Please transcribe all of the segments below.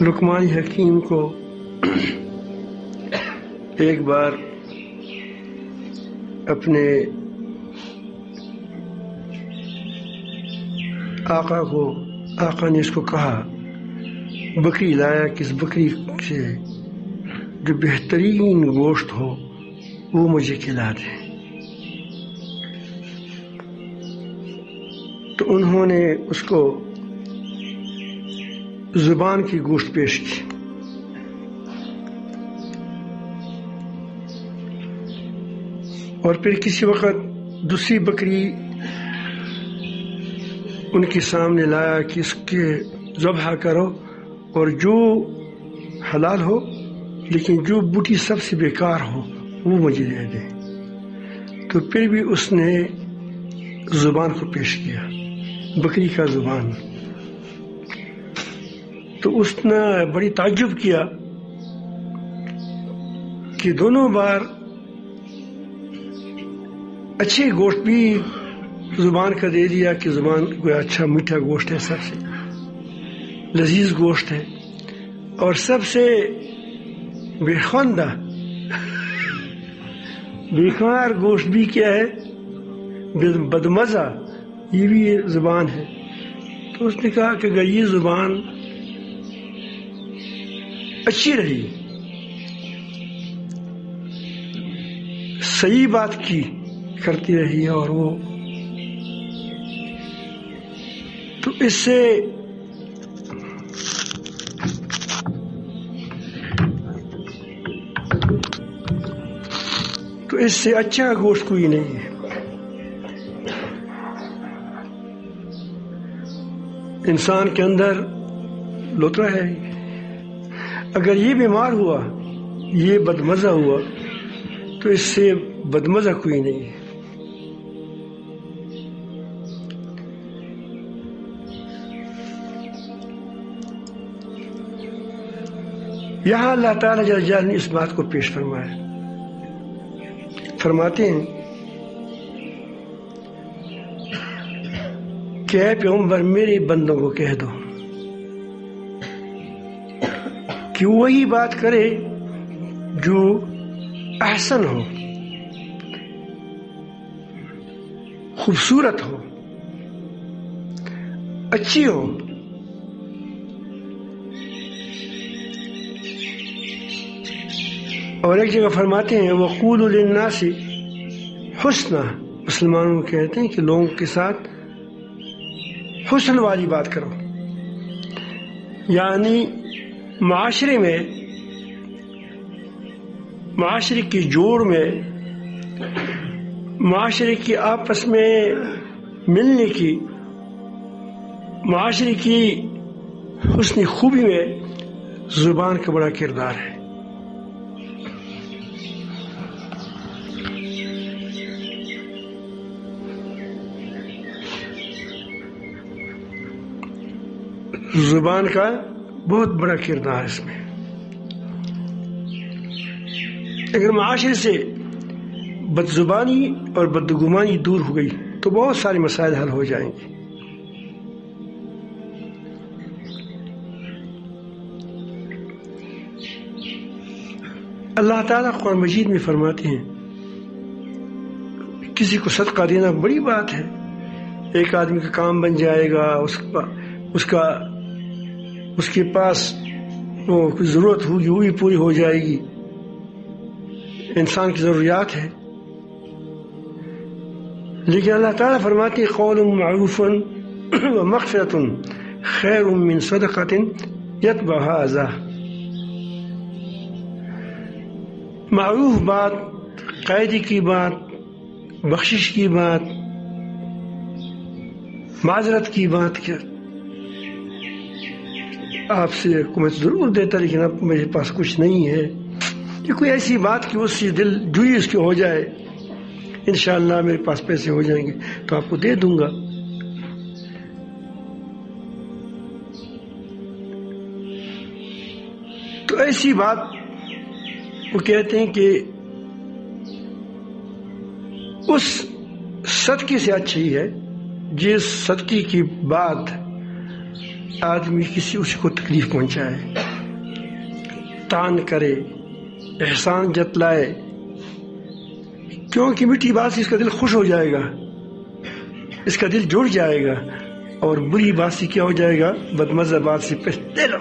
لقمان حکیم کو ایک بار اپنے آقا نے اس کو کہا بکری لایا کہ اس بکری سے جو بہترین گوشت ہو وہ مجھے کھلا دے. تو انہوں نے اس کو زبان کی گوشت پیش کی. اور پھر کسی وقت دوسری بکری ان کے سامنے لایا کہ اس کے ذبح کرو اور جو حلال ہو لیکن جو بوٹی سب سے بیکار ہو وہ مجھے دے دے. تو پھر بھی اس نے زبان کو پیش کیا، بکری کا زبان. تو اس نے بڑی تعجب کیا کہ دونوں بار اچھے گوشت بھی زبان کا دے دیا کہ زبان کوئی اچھا میٹھا گوشت ہے، سب سے لذیذ گوشت ہے، اور سب سے بےخواندہ بیکار گوشت بھی کیا ہے، بدمزہ، یہ بھی زبان ہے. تو اس نے کہا کہ اگر یہ زبان اچھی رہی، صحیح بات کی کرتی رہی اور وہ تو اس سے اچھا گوشت کوئی نہیں ہے. انسان کے اندر لوترا ہے، اگر یہ بیمار ہوا، یہ بدمزہ ہوا، تو اس سے بدمزہ کوئی نہیں ہے. یہاں اللہ تعالیٰ جل جلالہ نے اس بات کو پیش فرمایا. فرماتے ہیں کہ اے پیغمبر میرے بندوں کو کہہ دو کہ وہی بات کرے جو احسن ہو، خوبصورت ہو، اچھی ہو. اور ایک جگہ فرماتے ہیں وَقُولُوا لِلنَّاسِ حُسْنًا، مسلمانوں کو کہتے ہیں کہ لوگوں کے ساتھ حسن والی بات کرو. یعنی معاشرے میں، معاشرے کی جوڑ میں، معاشرے کی آپس میں ملنے کی، معاشرے کی حسن خوبی میں زبان کا بڑا کردار ہے. زبان کا بہت بڑا کردار اس میں. اگر معاشرے سے بد زبانی اور بدگمانی دور ہو گئی تو بہت سارے مسائل حل ہو جائیں گے. اللہ تعالیٰ قرآن مجید میں فرماتے ہیں کسی کو صدقہ دینا بڑی بات ہے، ایک آدمی کا کام بن جائے گا، اس کے پاس وہ کوئی ضرورت ہوگی وہ بھی پوری ہو جائے گی. انسان کی ضروریات ہے. لیکن اللہ تعالیٰ فرماتے ہیں قول معروف ومغفرۃ خیر من صدقۃ یتبعها اذی. معروف بات، قاعدے کی بات، بخشش کی بات، معذرت کی بات، کیا آپ سے میں ضرور دیتا لیکن اب میرے پاس کچھ نہیں ہے، کہ کوئی ایسی بات کہ اس سے دل جوئی اس کی ہو جائے، انشاءاللہ میرے پاس پیسے ہو جائیں گے تو آپ کو دے دوں گا. تو ایسی بات وہ کہتے ہیں کہ اس صدقے سے اچھی ہے جس صدقے کی بعد آدمی کسی اس کو تکلیف پہنچائے. تان کرے احسان جتلائے، کیونکہ میٹھی بات سے اس کا دل خوش ہو جائے گا، اس کا دل جڑ جائے گا، اور بری بات سے کیا ہو جائے گا؟ بدمزہ بات سے دے لو،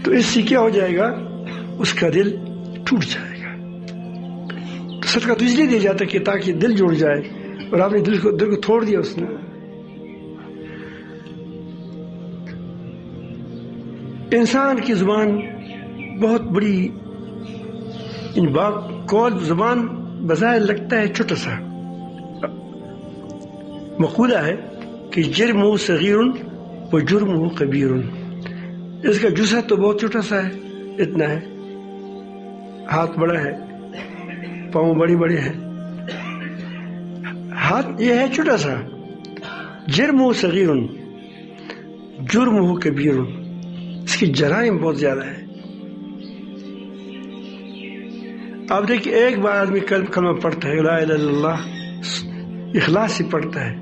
تو اس سے کیا ہو جائے گا؟ اس کا دل ٹوٹ جائے گا۔ تو صدقہ تو اس لیے دیا جاتا ہے کہ تاکہ دل جڑ جائے، اور آپ نے دل کو توڑ دیا اس نے۔ انسان کی زبان بہت بڑی، قول زبان بظاہر لگتا ہے چھوٹا سا، مقولہ ہے کہ جرمہ صغیر و جرمہ کبیر، اس کا جزہ تو بہت چھوٹا سا ہے، اتنا ہے، ہاتھ بڑا ہے، پاؤں بڑی بڑے ہیں، ہاتھ یہ ہے چھوٹا سا، جرمہ صغیر جرمہ کبیر، اس کی جرائم بہت زیادہ ہے۔ آپ دیکھیں ایک بار آدمی کلمہ پڑھتا ہے لا الہ الا اللہ، اخلاص سے پڑھتا ہے،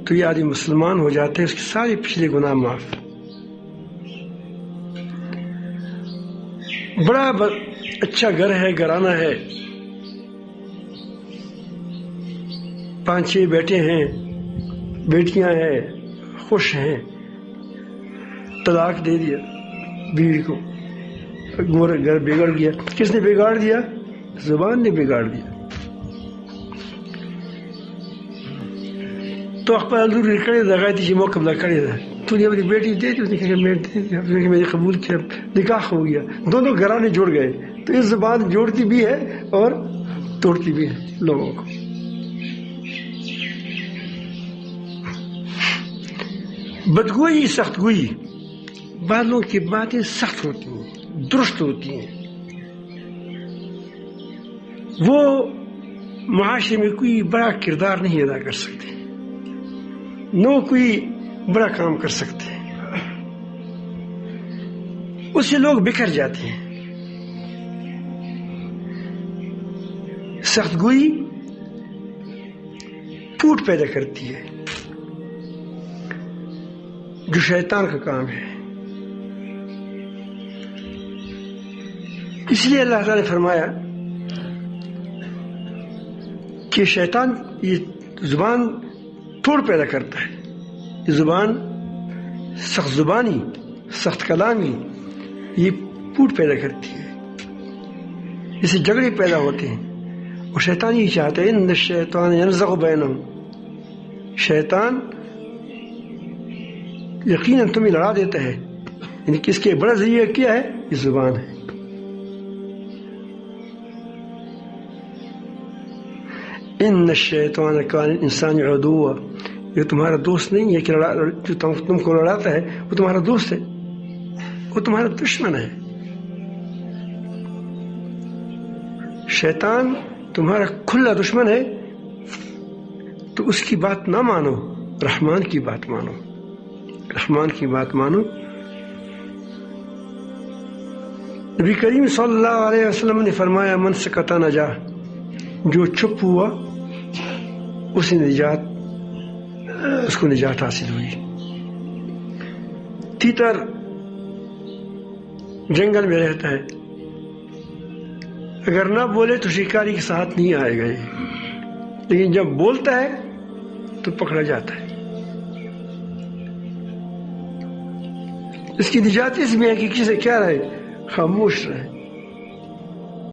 تو یہ آدمی مسلمان ہو جاتے ہیں، اس کے سارے پچھلے گناہ معاف۔ بڑا اچھا گھر ہے، گھرانہ ہے، 5-6 بیٹے ہیں، بیٹیاں ہیں، خوش ہیں، طلاق دے دیا بیوی کو، گھر بگڑ گیا۔ کس نے بگاڑ دیا؟ زبان نے بگاڑ دیا۔ تو اخبار کڑے تھا گئے تھی موقع بلا کڑے تھا، تو نے اپنی بیٹی دے دی، اس نے کہا میں نے قبول کیا، نکاح ہو گیا، دونوں گھرانے جڑ گئے۔ تو اس زبان جوڑتی بھی ہے اور توڑتی بھی ہے لوگوں کو۔ بدگوئی سخت گوئی، بعضوں کی باتیں سخت ہوتی ہیں، درست ہوتی ہیں، وہ معاشرے میں کوئی بڑا کردار نہیں ادا کر سکتے، نو کوئی بڑا کام کر سکتے ہیں، اس سے لوگ بکھر جاتے ہیں۔ سخت گوئی ٹوٹ پیدا کرتی ہے، جو شیطان کا کام ہے۔ اس لیے اللہ تعالیٰ نے فرمایا کہ شیطان یہ زبان توڑ پیدا کرتا ہے، یہ زبان سخت زبانی، سخت کلامی، یہ پوٹ پیدا کرتی ہے، اس سے جھگڑے پیدا ہوتے ہیں، اور شیطان یہ چاہتا ہے ان الشیطان ینزغ بینہم، شیطان یقیناً تمہیں لڑا دیتا ہے، یعنی کس کے بڑا ذریعہ کیا ہے؟ یہ زبان ہے۔ ان الشیطان کان الانسان عدوا، یہ تمہارا دوست نہیں ہے کہ جو تم کو لڑاتا ہے وہ تمہارا دوست ہے، وہ تمہارا دشمن ہے۔ شیطان تمہارا کھلا دشمن ہے، تو اس کی بات نہ مانو، رحمان کی بات مانو، رحمان کی بات مانو۔ نبی کریم صلی اللہ علیہ وسلم نے فرمایا من سکت نجا، جو چپ ہوا اسے نجات، اس کو نجات حاصل ہوئی۔ تیتر جنگل میں رہتا ہے، اگر نہ بولے تو شکاری کے ساتھ نہیں آئے گا، لیکن جب بولتا ہے تو پکڑا جاتا ہے۔ اس کی نجات اس میں ہے کہ کسی کیا رہے؟ خاموش رہے۔